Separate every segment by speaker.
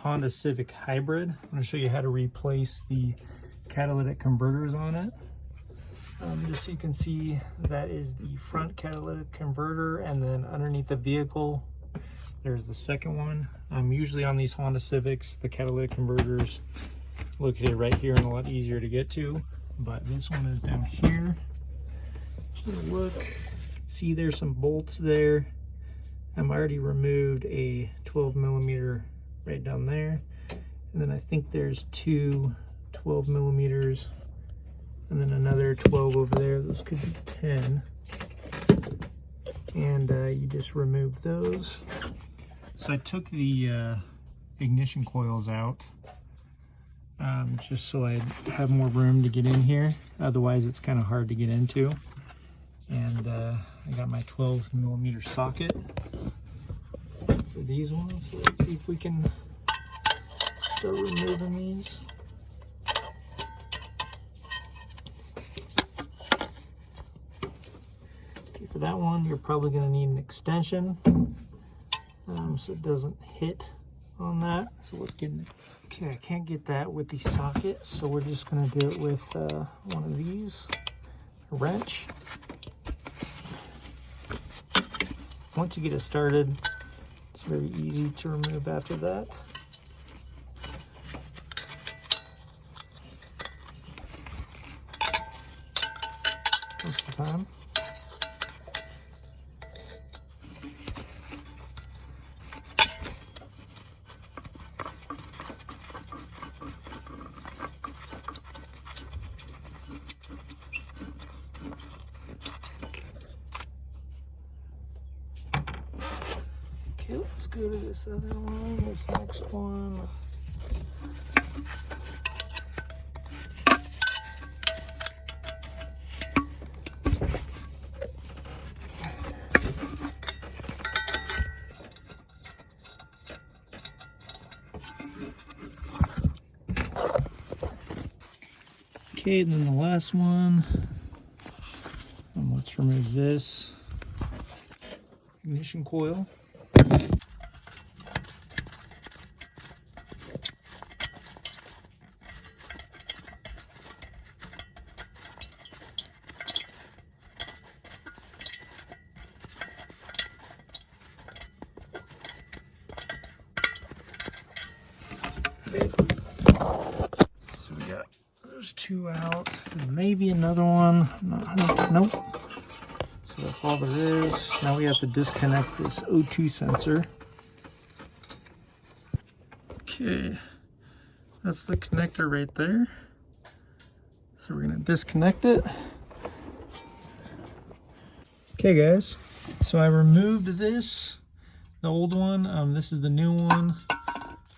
Speaker 1: Honda Civic Hybrid. I'm going to show you how to replace the catalytic converters on it. Just so you can see, that is the front catalytic converter, and then underneath the vehicle there's the second one. Usually on these Honda Civics, the catalytic converters located right here and a lot easier to get to, but this one is down here. Look, see there's some bolts there. I already removed a 12 millimeter right down there, and then I think there's two 12 millimeters and then another 12 over there. Those could be 10, and you just remove those. So I took the ignition coils out just so I'd have more room to get in here. Otherwise it's kind of hard to get into. And I got my 12 millimeter socket for these ones. So let's see if we can start removing these. Okay, for that one, you're probably going to need an extension so it doesn't hit on that. So let's get in. Okay, I can't get that with the socket, so we're just going to do it with one of these, a wrench. Once you get it started, it's very easy to remove after that. Most of the time. Okay, let's go to this other one, this next one. Okay, and then the last one. Let's remove this ignition coil. Okay. So we got those two out. Maybe another one. Nope. So that's all there is. Now we have to disconnect this O2 sensor. Okay, that's the connector right there. So we're gonna disconnect it. Okay guys, so I removed this, the old one. This is the new one.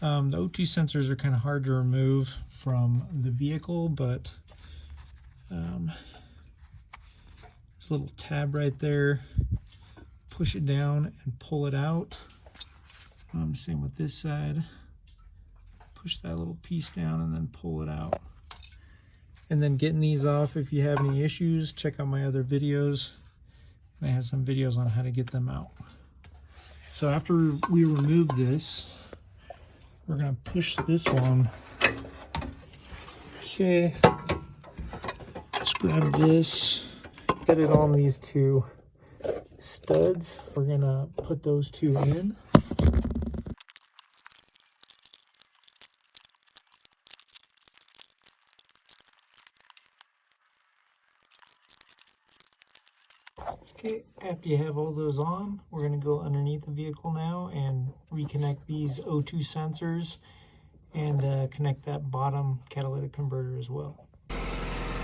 Speaker 1: The O2 sensors are kind of hard to remove from the vehicle, but there's a little tab right there. Push it down and pull it out. Same with this side. Push that little piece down and then pull it out. And then getting these off, if you have any issues, check out my other videos. I have some videos on how to get them out. So after we remove this, we're gonna push this one. Okay, let's grab this, get it on these two studs. We're gonna put those two in. Okay, after you have all those on, we're going to go underneath the vehicle now and reconnect these O2 sensors and connect that bottom catalytic converter as well.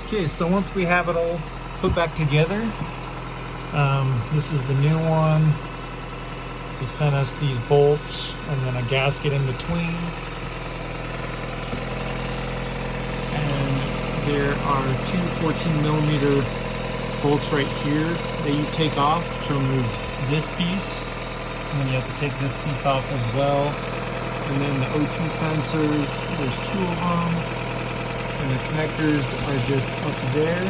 Speaker 1: Okay, so once we have it all put back together, this is the new one. They sent us these bolts and then a gasket in between. And there are two 14 millimeter bolts right here that you take off to remove this piece, and then you have to take this piece off as well. And then the O2 sensors, there's two of them, and the connectors are just up there.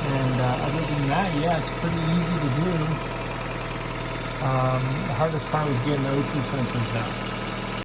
Speaker 1: And other than that, yeah, it's pretty easy to do. The hardest part was getting the O2 sensors out.